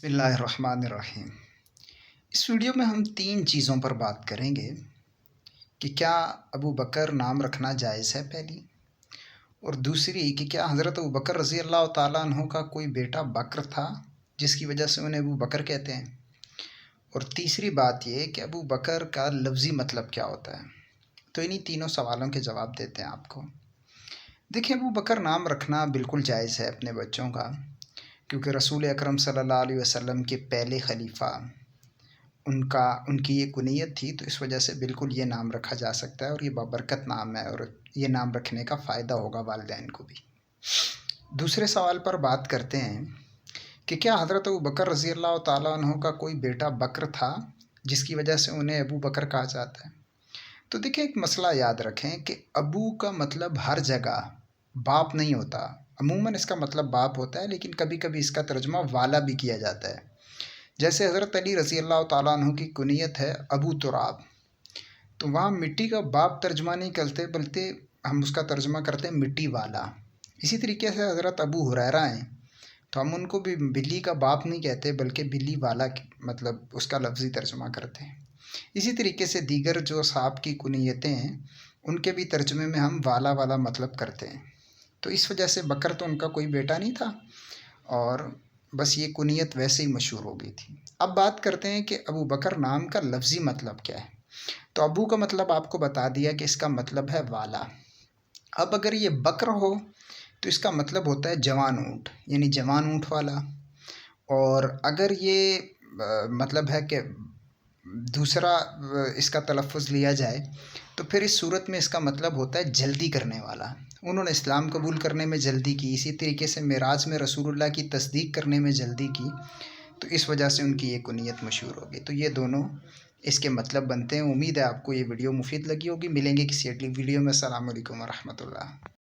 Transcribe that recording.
बिस्मिल्लाहिर्रहमानिर्रहीम। इस वीडियो में हम 3 चीज़ों पर बात करेंगे कि क्या अबू बकर नाम रखना जायज़ है पहली, और दूसरी कि क्या हज़रत अबू बकर रज़ी अल्लाह ताला अन्हु का कोई बेटा बकर था जिसकी वजह से उन्हें अबू बकर कहते हैं, और तीसरी बात ये कि अबू बकर का लफ्ज़ी मतलब क्या होता है। तो इन्हीं तीनों सवालों के जवाब देते हैं आपको। देखिए, अबू बकर नाम रखना बिल्कुल जायज़ है अपने बच्चों का, क्योंकि रसूल अकरम सल्लल्लाहु अलैहि वसल्लम के पहले खलीफा उनकी ये कुनीयत थी, तो इस वजह से बिल्कुल ये नाम रखा जा सकता है और ये बाबरकत नाम है और ये नाम रखने का फ़ायदा होगा वालिदैन को भी। दूसरे सवाल पर बात करते हैं कि क्या हज़रत अबू बकर रज़ी अल्लाह ताला अन्हु का कोई बेटा बकर था जिसकी वजह से उन्हें अबू बकर कहा जाता है। तो देखिए, एक मसला याद रखें कि अबू का मतलब हर जगह बाप नहीं होता। अमूमन इसका मतलब बाप होता है, लेकिन कभी कभी इसका तर्जुमा वाला भी किया जाता है। जैसे हज़रत अली रज़ी अल्लाह ताला अन्हु की कुनियत है अबू तुराब, तो वहाँ मिट्टी का बाप तर्जुमा नहीं करते बल्कि हम उसका तर्जुमा करते हैं मिट्टी वाला। इसी तरीके से हज़रत अबू हुरैरा हैं, तो हम उनको भी बिल्ली का बाप नहीं कहते बल्कि बिल्ली वाला मतलब उसका लफ्ज़ी तर्जुमा करते हैं। इसी तरीके से दीगर जो साहब की कुनियतें हैं उनके भी तर्जुमे में हम वाला वाला मतलब करते हैं। तो इस वजह से बकर तो उनका कोई बेटा नहीं था और बस ये कुनियत वैसे ही मशहूर हो गई थी। अब बात करते हैं कि अबू बकर नाम का लफ्ज़ी मतलब क्या है। तो अबू का मतलब आपको बता दिया कि इसका मतलब है वाला। अब अगर ये बकर हो तो इसका मतलब होता है जवान ऊँट, यानी जवान ऊँट वाला। और अगर ये मतलब है कि दूसरा इसका तलफ़ुज़ लिया जाए तो फिर इस सूरत में इसका मतलब होता है जल्दी करने वाला। उन्होंने इस्लाम कबूल करने में जल्दी की, इसी तरीके से मेराज में रसूलुल्लाह की तस्दीक करने में जल्दी की, तो इस वजह से उनकी ये कुनियत मशहूर हो गई। तो ये दोनों इसके मतलब बनते हैं। उम्मीद है आपको ये वीडियो मुफीद लगी होगी। मिलेंगे किसी अगली वीडियो में। अस्सलामु अलैकुम व रहमतुल्लाह।